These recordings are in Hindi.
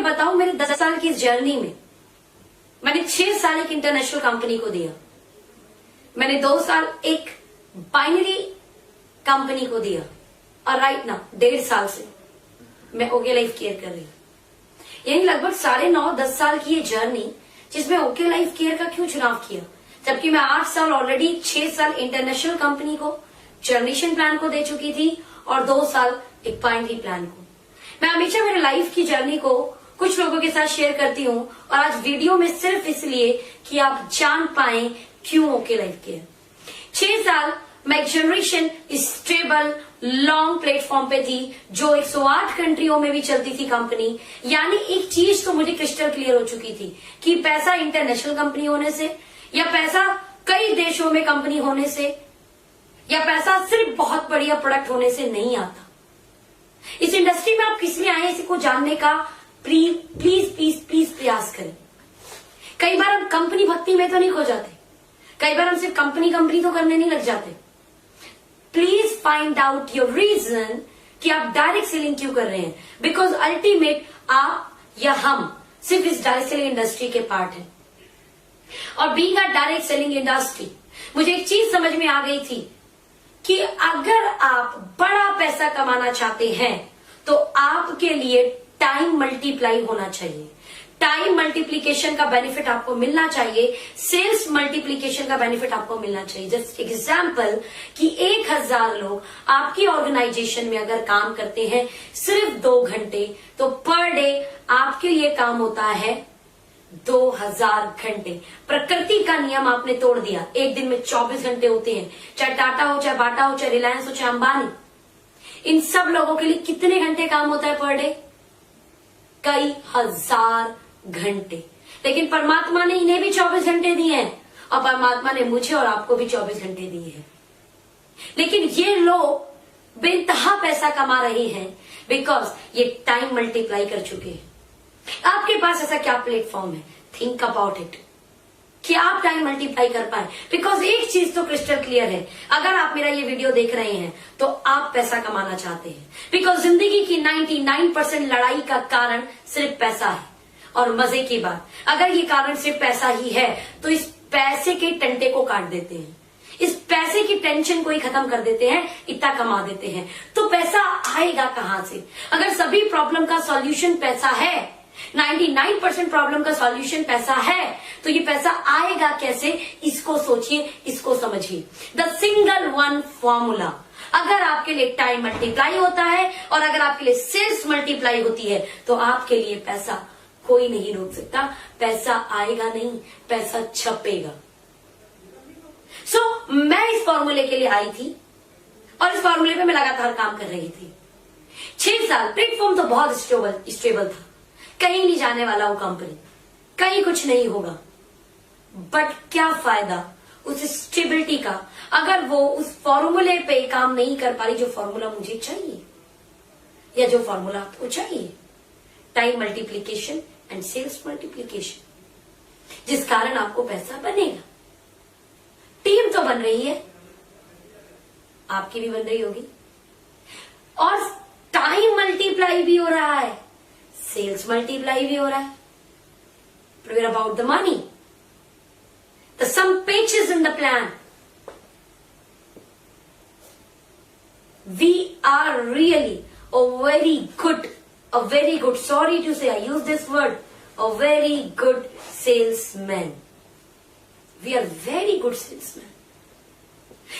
बताऊं, मेरे 10 साल की इस जर्नी में मैंने 6 साल एक इंटरनेशनल कंपनी को दिया, मैंने 2 साल एक बाइनरी कंपनी को दिया, और राइट ना 1.5 साल से मैं ओके लाइफ केयर कर रही हूं। यानी लगभग 9.5-10 साल की ये जर्नी, जिसमें ओके लाइफ केयर का क्यों चुनाव किया, जबकि मैं 8 साल ऑलरेडी 6 साल इंटरनेशनल कंपनी को, जर्नेशन प्लान को दे चुकी थी, और 2 साल एक बाइनरी प्लान को। मैं हमेशा मेरे लाइफ की जर्नी को कुछ लोगों के साथ शेयर करती हूं, और आज वीडियो में सिर्फ इसलिए कि आप जान पाए क्यों ओके लाइफ केयर। 6 साल मैं एक जनरेशन स्टेबल लॉन्ग प्लेटफॉर्म पे थी, जो 108 कंट्रियों में भी चलती थी कंपनी। यानी एक चीज तो मुझे क्रिस्टल क्लियर हो चुकी थी कि पैसा इंटरनेशनल कंपनी होने से, या पैसा कई देशों में कंपनी होने से, या पैसा सिर्फ बहुत बढ़िया प्रोडक्ट होने से नहीं आता। इस इंडस्ट्री में आप किस लिए आए इसी को जानने का प्लीज प्लीज प्लीज प्लीज प्रयास करें। कई बार हम कंपनी भक्ति में तो नहीं खो जाते, कई बार हम सिर्फ कंपनी तो करने नहीं लग जाते। Please find out your reason कि आप डायरेक्ट सेलिंग क्यों कर रहे हैं, बिकॉज अल्टीमेट आप या हम सिर्फ इस डायरेक्ट सेलिंग इंडस्ट्री के पार्ट हैं। और being a direct selling industry, मुझे एक चीज समझ में आ गई थी कि अगर आप बड़ा पैसा कमाना चाहते हैं तो आपके लिए टाइम मल्टीप्लाई होना चाहिए। टाइम मल्टीप्लीकेशन का बेनिफिट आपको मिलना चाहिए, सेल्स मल्टीप्लीकेशन का बेनिफिट आपको मिलना चाहिए। जस्ट एग्जांपल कि 1000 लोग आपकी ऑर्गेनाइजेशन में अगर काम करते हैं सिर्फ 2 घंटे, तो पर डे आपके लिए काम होता है 2000 घंटे। प्रकृति का नियम आपने तोड़ दिया, एक दिन में 24 घंटे होते हैं। चाहे टाटा हो, चाहे बाटा हो, चाहे रिलायंस हो, चाहे अंबानी, इन सब लोगों के लिए कितने घंटे काम होता है पर डे? कई हजार घंटे। लेकिन परमात्मा ने इन्हें भी 24 घंटे दिए हैं, और परमात्मा ने मुझे और आपको भी 24 घंटे दिए हैं। लेकिन ये लोग बेइंतहा पैसा कमा रहे हैं बिकॉज ये टाइम मल्टीप्लाई कर चुके हैं। आपके पास ऐसा क्या प्लेटफॉर्म है? थिंक अबाउट इट कि आप टाइम मल्टीप्लाई कर पाए। बिकॉज एक चीज तो क्रिस्टल क्लियर है, अगर आप मेरा ये वीडियो देख रहे हैं तो आप पैसा कमाना चाहते हैं। बिकॉज जिंदगी की 99% लड़ाई का कारण सिर्फ पैसा है। और मजे की बात, अगर ये कारण सिर्फ पैसा ही है तो इस पैसे के टंटे को काट देते हैं, इस पैसे की टेंशन को ही खत्म कर देते हैं, इतना कमा देते हैं। तो पैसा आएगा कहां से? अगर सभी प्रॉब्लम का सॉल्यूशन पैसा है, 99% प्रॉब्लम का सॉल्यूशन पैसा है, तो ये पैसा आएगा कैसे? इसको सोचिए, इसको समझिए। द सिंगल वन फॉर्मूला, अगर आपके लिए टाइम मल्टीप्लाई होता है और अगर आपके लिए सेल्स मल्टीप्लाई होती है, तो आपके लिए पैसा कोई नहीं रोक सकता। पैसा आएगा नहीं, पैसा छपेगा। मैं इस फॉर्मूले के लिए आई थी और इस फॉर्मूले पे मैं लगातार काम कर रही थी। 6 साल प्लेटफॉर्म तो बहुत स्टेबल था, कहीं नहीं जाने वाला वो कंपनी, कहीं कुछ नहीं होगा। बट क्या फायदा उस स्टेबिलिटी का अगर वो उस फॉर्मूले पे काम नहीं कर पा रही जो फॉर्मूला मुझे चाहिए, या जो फॉर्मूला आपको चाहिए, time multiplication and sales multiplication, जिस कारण आपको पैसा बनेगा। टीम तो बन रही है, आपकी भी बन रही होगी, और टाइम मल्टीप्लाई भी हो रहा है, सेल्स मल्टीप्लाई भी हो रहा है। But we're about the money. The some pages in the plan. We are really a very good, sorry to say, I use this word, a very good salesman. We are very good salesmen.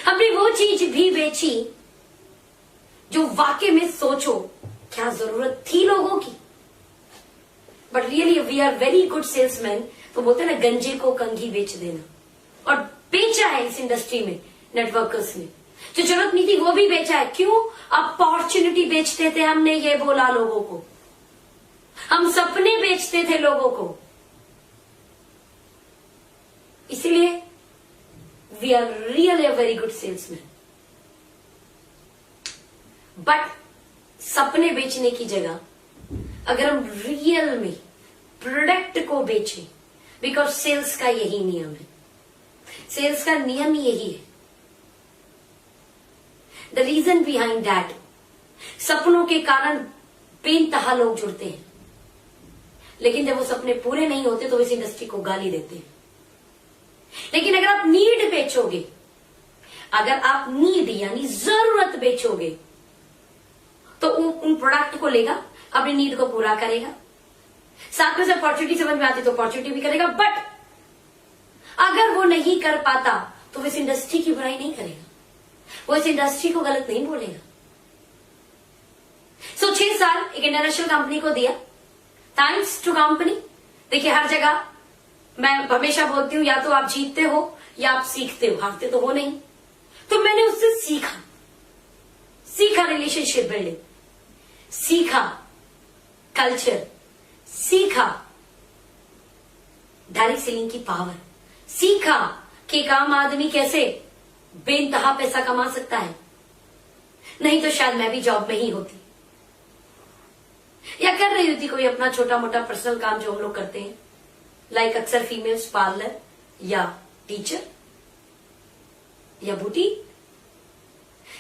हमने वो चीज भी बेची जो वाकई में सोचो क्या जरूरत थी लोगों की। But really we are very good salesman. तो बोलते हैं ना, गंजे को कंघी बेच देना, और बेचा है इस इंडस्ट्री में नेटवर्कर्स ने। जो जरूरत नहीं थी वो भी बेचा है। क्यों? अपॉर्चुनिटी बेचते थे हमने, ये बोला लोगों को, हम सपने बेचते थे लोगों को। इसीलिए we are really a very good salesman. But सपने बेचने की जगह अगर हम रियल में प्रोडक्ट को बेचें, बिकॉज सेल्स का यही नियम है, सेल्स का नियम ही यही है। द रीजन बिहाइंड दैट, सपनों के कारण बेइंतहा लोग जुड़ते हैं। लेकिन जब वो सपने पूरे नहीं होते तो इस इंडस्ट्री को गाली देते हैं। लेकिन अगर आप नीड बेचोगे, अगर आप नीड यानी जरूरत बेचोगे, तो उन प्रोडक्ट को लेगा, अपनी नीड को पूरा करेगा, साथ में से अपॉर्चुनिटी समझ में आती तो अपॉर्चुनिटी भी करेगा। बट अगर वो नहीं कर पाता तो वो इस इंडस्ट्री की बुराई नहीं करेगा, वो इस इंडस्ट्री को गलत नहीं बोलेगा। 6 साल एक इंटरनेशनल कंपनी को दिया, थैंक्स टू कंपनी। देखिए हर जगह मैं हमेशा बोलती हूं, या तो आप जीतते हो या आप सीखते हो, हारते तो हो नहीं। तो मैंने उससे सीखा रिलेशनशिप बिल्डिंग, सीखा कल्चर, सीखा डायरेक्ट सेलिंग की पावर, सीखा कि एक आम आदमी कैसे बेइंतहा पैसा कमा सकता है। नहीं तो शायद मैं भी जॉब में ही होती, या कर रही होती कोई अपना छोटा मोटा पर्सनल काम जो हम लोग करते हैं, लाइक अक्सर फीमेल्स पार्लर या टीचर या बुटीक,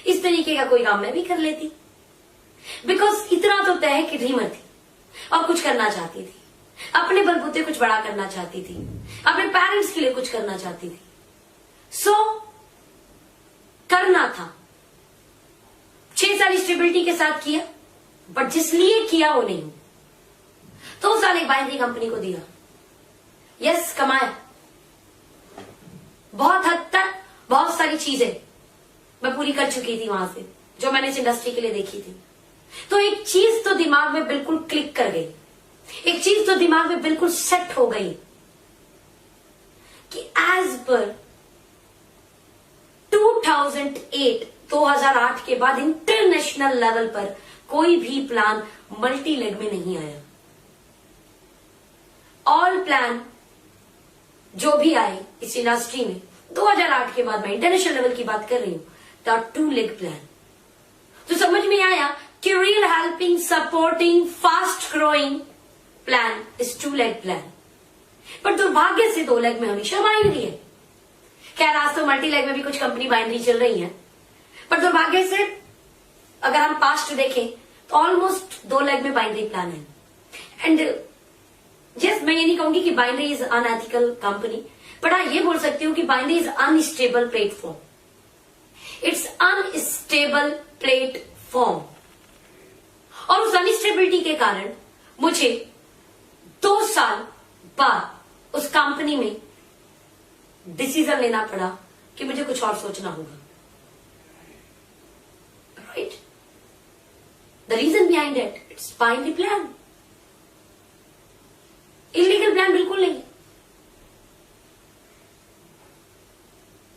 इस तरीके का कोई काम मैं भी कर लेती। बिकॉज इतना तो तय है कि ड्रीमर थी और कुछ करना चाहती थी, अपने बलबूते कुछ बड़ा करना चाहती थी, अपने पेरेंट्स के लिए कुछ करना चाहती थी। सो करना था। 6 साल स्टेबिलिटी के साथ किया, बट जिस लिए किया वो नहीं। 2 साल एक बाइनरी कंपनी को दिया, यस कमाया, बहुत हद तक बहुत सारी चीजें मैं पूरी कर चुकी थी वहां से जो मैंने इस इंडस्ट्री के लिए देखी थी। तो एक चीज तो दिमाग में बिल्कुल क्लिक कर गई, एक चीज तो दिमाग में बिल्कुल सेट हो गई कि एज पर 2008 के बाद इंटरनेशनल लेवल पर कोई भी प्लान मल्टी लेग में नहीं आया। ऑल प्लान जो भी आए इस इंडस्ट्री में 2008 के बाद, मैं इंटरनेशनल लेवल की बात कर रही हूं, द 2 लेग प्लान। तो समझ में आया कि real helping supporting fast growing plan is 2 leg plan. पर दुर्भाग्य से 2 लेग में हमेशा बाइनरी है। खैर आज तो मल्टी लेग में भी कुछ कंपनी बाइनरी चल रही है, पर दुर्भाग्य से अगर हम पास्ट देखें तो ऑलमोस्ट 2 लेग में बाइनरी प्लान है। एंड यस, मैं ये नहीं कहूंगी कि binary is unethical company, but हाँ ये बोल सकती हूँ कि binary is unstable platform, it's unstable platform. और उस अनस्टेबिलिटी के कारण मुझे 2 साल बाद उस कंपनी में डिसीजन लेना पड़ा कि मुझे कुछ और सोचना होगा। Right, the reason behind it, it's binary plan, illegal plan बिल्कुल नहीं।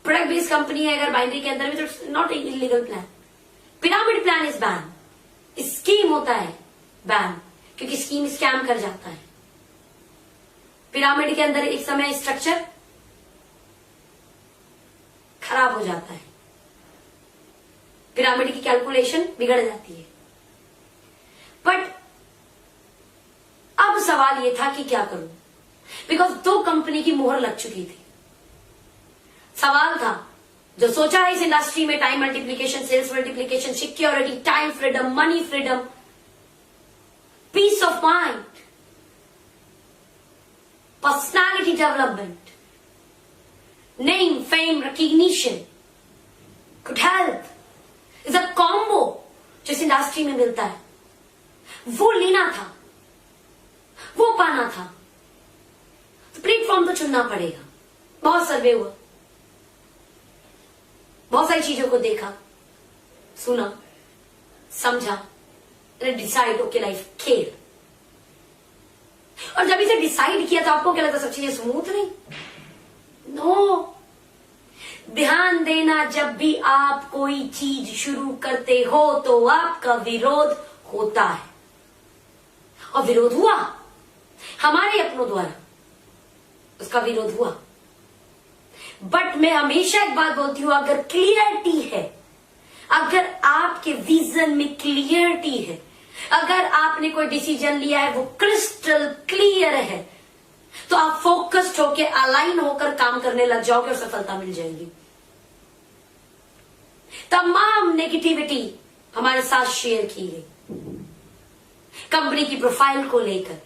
प्रोडक्ट बेस्ड कंपनी है अगर बाइनरी के अंदर भी, तो it's not illegal plan. Pyramid plan is ban, scheme होता है बैन, क्योंकि स्कीम स्कैम कर जाता है। पिरामिड के अंदर एक समय स्ट्रक्चर खराब हो जाता है, पिरामिड की कैलकुलेशन बिगड़ जाती है। बट अब सवाल यह था कि क्या करूं, बिकॉज 2 कंपनी की मोहर लग चुकी थी। सवाल था जो सोचा है इस इंडस्ट्री में, time multiplication, sales multiplication, security, time freedom, money freedom, peace of mind, personality development, name, fame, recognition, good health is a combo जो इस इंडस्ट्री में मिलता है। वो लेना था, वो पाना था, तो प्लेटफॉर्म तो चुनना पड़ेगा। बहुत सर्वे हुआ, बहुत सारी चीजों को देखा, सुना, समझा, डिसाइड ओके लाइफ केयर। और जब इसे डिसाइड किया तो आपको क्या लगता सब चीजें स्मूथ नहीं? नो। ध्यान देना, जब भी आप कोई चीज शुरू करते हो तो आपका विरोध होता है, और विरोध हुआ हमारे अपनों द्वारा, उसका विरोध हुआ। बट मैं हमेशा एक बात बोलती हूं, अगर क्लियरिटी है, अगर आपके विजन में क्लियरिटी है, अगर आपने कोई डिसीजन लिया है वो क्रिस्टल क्लियर है, तो आप फोकस्ड होकर, अलाइन होकर काम करने लग जाओगे और सफलता मिल जाएगी। तमाम नेगेटिविटी हमारे साथ शेयर की गई कंपनी की प्रोफाइल को लेकर,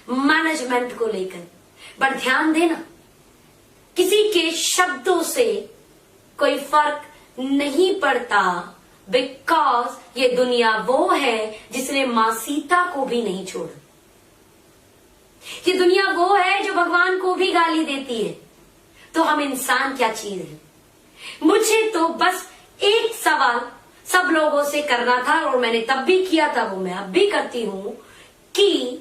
मैनेजमेंट को लेकर। बट ध्यान देना, किसी के शब्दों से कोई फर्क नहीं पड़ता, बिकॉज ये दुनिया वो है जिसने मां सीता को भी नहीं छोड़ा। ये दुनिया वो है जो भगवान को भी गाली देती है। तो हम इंसान क्या चीज है? मुझे तो बस एक सवाल सब लोगों से करना था और मैंने तब भी किया था, वो मैं अब भी करती हूं कि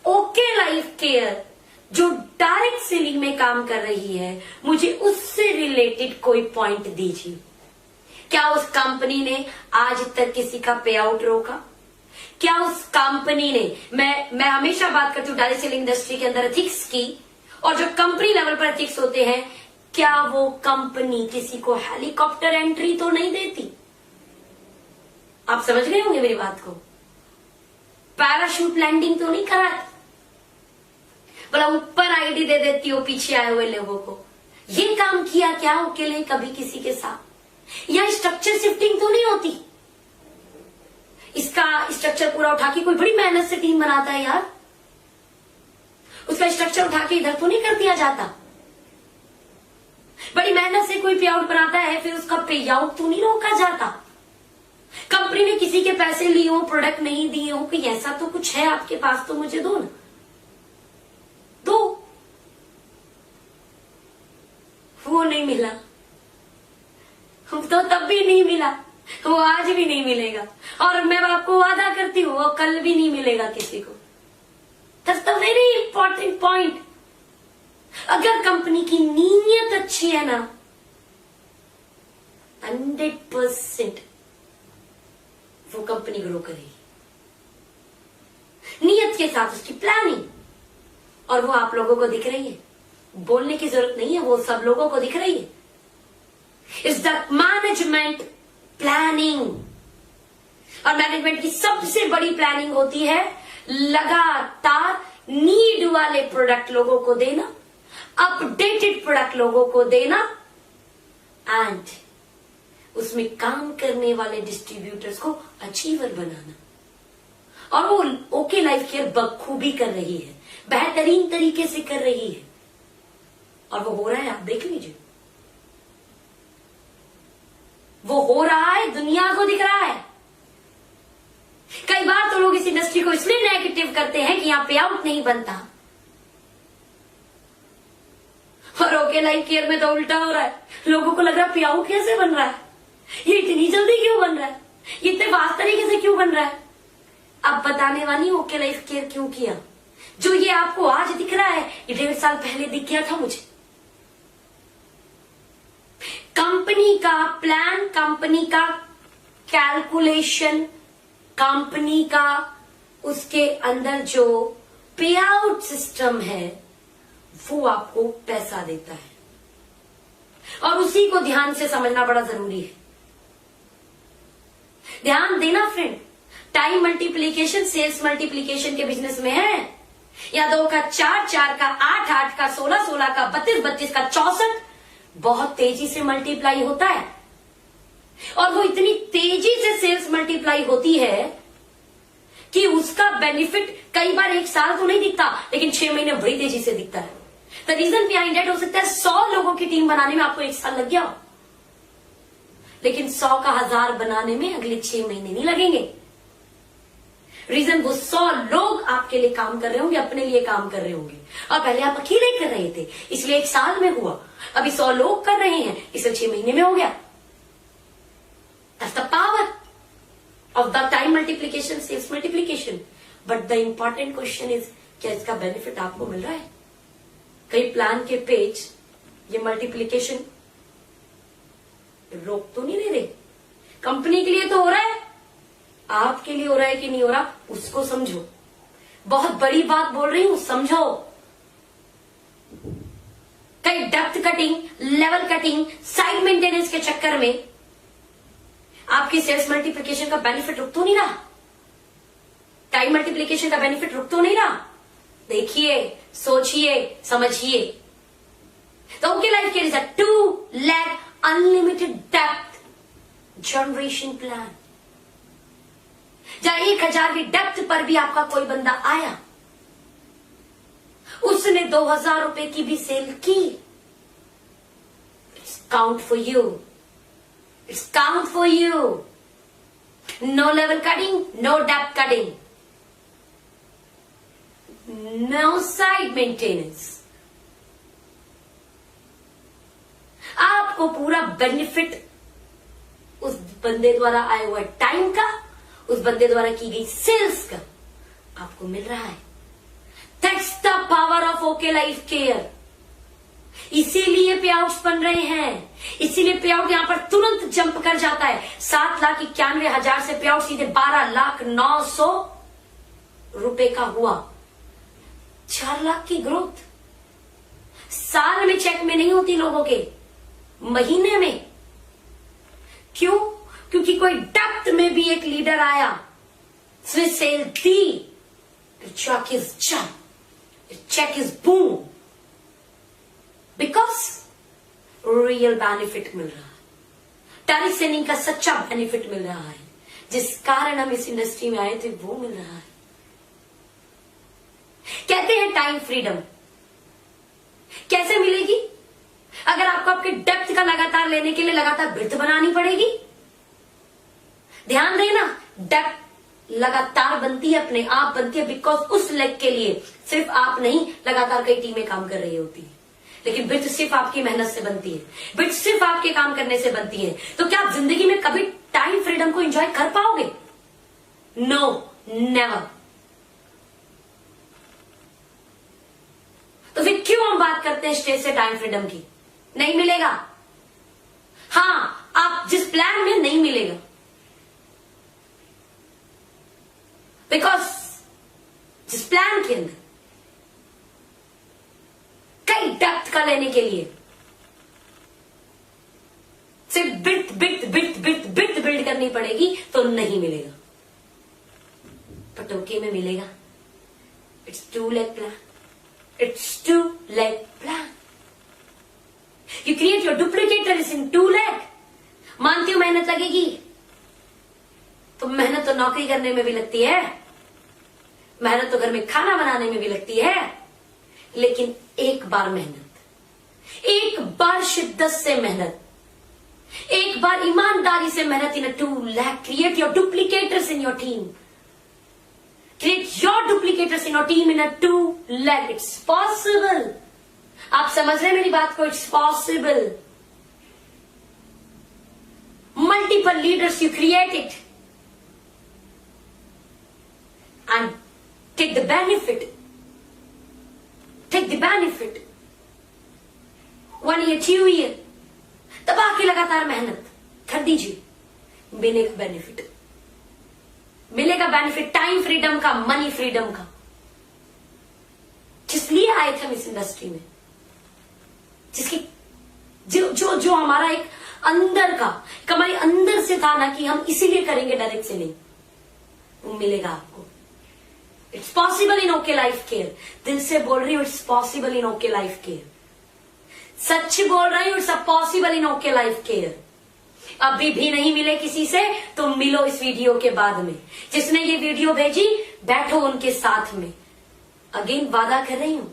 ओके लाइफ केयर जो डायरेक्ट सेलिंग में काम कर रही है, मुझे उससे रिलेटेड कोई पॉइंट दीजिए। क्या उस कंपनी ने आज तक किसी का पे आउट रोका? क्या उस कंपनी ने, मैं हमेशा बात करती हूँ डायरेक्ट सेलिंग इंडस्ट्री के अंदर एथिक्स की, और जो कंपनी लेवल पर एथिक्स होते हैं, क्या वो कंपनी किसी को हेलीकॉप्टर एंट्री तो नहीं देती? आप समझ गए होंगे मेरी बात को। पैराशूट लैंडिंग तो नहीं कराती, बोला ऊपर आईडी दे देती हो पीछे आए हुए लोगों को। ये काम किया क्या अकेले कभी किसी के साथ? या स्ट्रक्चर शिफ्टिंग तो नहीं होती? इसका स्ट्रक्चर पूरा उठा के कोई बड़ी मेहनत से टीम बनाता है यार, उसका स्ट्रक्चर उठा के इधर तो नहीं कर दिया जाता। बड़ी मेहनत से कोई पे आउट बनाता है, फिर उसका पे आउट तो नहीं रोका जाता। कंपनी ने किसी के पैसे लिए हो, प्रोडक्ट नहीं दिए हो, कि ऐसा तो कुछ है आपके पास तो मुझे दो ना, दो। वो नहीं मिला, तो तब भी नहीं मिला, वो आज भी नहीं मिलेगा, और मैं आपको वादा करती हूं वो कल भी नहीं मिलेगा किसी को। That's the very important point. अगर कंपनी की नीयत अच्छी है ना, 100% वो कंपनी ग्रो करेगी। नियत के साथ उसकी प्लानिंग, और वो आप लोगों को दिख रही है, बोलने की जरूरत नहीं है, वो सब लोगों को दिख रही है। It's the management planning. और मैनेजमेंट की सबसे बड़ी प्लानिंग होती है लगातार नीड वाले प्रोडक्ट लोगों को देना, अपडेटेड प्रोडक्ट लोगों को देना, एंड उसमें काम करने वाले डिस्ट्रीब्यूटर्स को अचीवर बनाना। और वो ओके लाइफ केयर बखूबी कर रही है, बेहतरीन तरीके से कर रही है, और वो हो रहा है, आप देख लीजिए, वो हो रहा है, दुनिया को दिख रहा है। कई बार तो लोग इस इंडस्ट्री को इसलिए नेगेटिव करते हैं कि यहां पे आउट नहीं बनता, और ओके लाइफ केयर में तो उल्टा हो रहा है। लोगों को लग रहा है पे आउट कैसे बन रहा है, ये इतनी जल्दी क्यों बन रहा है, ये इतने फास्ट तरीके से क्यों बन रहा है। अब बताने वाली ओके लाइफ केयर क्यों किया। जो ये आपको आज दिख रहा है, ये 1.5 साल पहले दिख गया था मुझे। कंपनी का प्लान, कंपनी का कैलकुलेशन, कंपनी का उसके अंदर जो पे आउट सिस्टम है, वो आपको पैसा देता है, और उसी को ध्यान से समझना बड़ा जरूरी है। ध्यान देना friend, time multiplication sales multiplication के बिजनेस में है, या 2 का 4, 4 का 8, 8 का 16, 16 का 32, 32 का 64 बहुत तेजी से मल्टीप्लाई होता है। और वो इतनी तेजी से सेल्स मल्टीप्लाई होती है कि उसका बेनिफिट कई बार 1 साल तो नहीं दिखता, लेकिन 6 महीने बड़ी तेजी से दिखता है। द रीजन बिहाइंड दैट, हो सकता है 100 लोगों की टीम बनाने में आपको 1 साल लग गया हो, लेकिन 100 का 1000 बनाने में अगले 6 महीने नहीं लगेंगे। रीजन, वो 100 लोग आपके लिए काम कर रहे होंगे, अपने लिए काम कर रहे होंगे, और पहले आप अकेले कर रहे थे इसलिए 1 साल में हुआ, अभी 100 लोग कर रहे हैं इसलिए 6 महीने में हो गया। That's the power of the time multiplication, sales multiplication. But the important question is, क्या इसका बेनिफिट आपको मिल रहा है? कई प्लान के पेज ये मल्टीप्लीकेशन रोक तो नहीं दे रहे। कंपनी के लिए तो हो रहा है, आपके लिए हो रहा है कि नहीं हो रहा, उसको समझो। बहुत बड़ी बात बोल रही हूं, समझो। कई depth cutting, level cutting, side maintenance के चक्कर में आपकी सेल्स मल्टीप्लिकेशन का बेनिफिट रुक तो नहीं रहा, टाइम मल्टीप्लिकेशन का बेनिफिट रुक तो नहीं रहा। देखिए, सोचिए, समझिए। तो okay life care is a 2 lakh unlimited depth generation plan, जहां 1000 की डेप्थ पर भी आपका कोई बंदा आया उसने 2000 रुपए की भी सेल की। It's count for you, it's count for you. No level cutting, no depth cutting, no side maintenance. आपको पूरा बेनिफिट उस बंदे द्वारा आए हुए टाइम का, उस बंदे द्वारा की गई सेल्स का आपको मिल रहा है। That's the power of okay life care. इसीलिए पे आउट्स बन रहे हैं, इसीलिए पे आउट यहां पर तुरंत जंप कर जाता है। 7,91,000 से पे आउट सीधे 12,09,000 रुपए का हुआ। 4 लाख की ग्रोथ साल में चेक में नहीं होती लोगों के, महीने में। क्यों? क्योंकि कोई डेप्थ में भी एक लीडर आया, उसने सेल दी। Check is jump, check is boom, because real benefit मिल रहा है। टैरिफ सेलिंग का सच्चा बेनिफिट मिल रहा है, जिस कारण हम इस इंडस्ट्री में आए थे वो मिल रहा है। कहते हैं टाइम फ्रीडम कैसे मिलेगी? अगर आपको आपके डेप्थ का लगातार लेने के लिए लगातार ब्रिथ बनानी पड़ेगी। ध्यान देना, डेप्थ लगातार बनती है, अपने आप बनती है, बिकॉज उस लेग के लिए सिर्फ आप नहीं, लगातार कई टीमें काम कर रही होती है। लेकिन ब्रिथ सिर्फ आपकी मेहनत से बनती है, ब्रिथ सिर्फ आपके काम करने से बनती है। तो क्या आप जिंदगी में कभी टाइम फ्रीडम को एंजॉय कर पाओगे? No, never. तो फिर क्यों हम बात करते हैं स्टेज से टाइम फ्रीडम की? नहीं मिलेगा। हां, आप जिस प्लान में नहीं मिलेगा, बिकॉज जिस प्लान के अंदर कई डेप्थ का लेने के लिए सिर्फ bit bit bit bit bit build करनी पड़ेगी, तो नहीं मिलेगा। पटोके में मिलेगा। It's 2 leg plan, it's 2 leg plan. You create your duplicators in 2 leg। मानती हूं मेहनत लगेगी, तो मेहनत तो नौकरी करने में भी लगती है, मेहनत तो घर में खाना बनाने में भी लगती है। लेकिन एक बार मेहनत, एक बार शिद्दत से मेहनत, एक बार ईमानदारी से मेहनत in 2 leg, create your duplicators in your team, create your duplicators in your team in 2 leg। It's possible. आप समझ रहे हैं मेरी बात को? It's possible. Multiple leaders you create it and take the benefit, take the benefit. 1 year 2 year दबा के लगातार मेहनत कर दीजिए, मिलेगा बेनिफिट, मिलेगा बेनिफिट टाइम फ्रीडम का, मनी फ्रीडम का। जिस लिए आए थे हम इस इंडस्ट्री में, जिसकी जो हमारा एक अंदर का, हमारे अंदर से था ना कि हम इसीलिए करेंगे डायरेक्ट सेलिंग, वो मिलेगा आपको। It's possible in OK life care. दिल से बोल रही हूं, it's possible in OK life care. सच बोल रही हूं, it's possible in OK life care. अभी भी नहीं मिले किसी से तो मिलो इस वीडियो के बाद में। जिसने ये वीडियो भेजी, बैठो उनके साथ में। अगेन वादा कर रही हूं,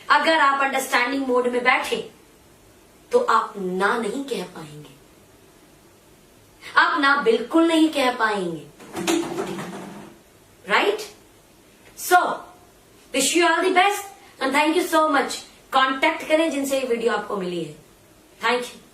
अगर आप अंडरस्टैंडिंग मोड में बैठे तो आप ना नहीं कह पाएंगे, आप ना बिल्कुल नहीं कह पाएंगे। Right? So wish you all the best and thank you so much. Contact करें जिनसे ये वीडियो आपको मिली है। Thank you.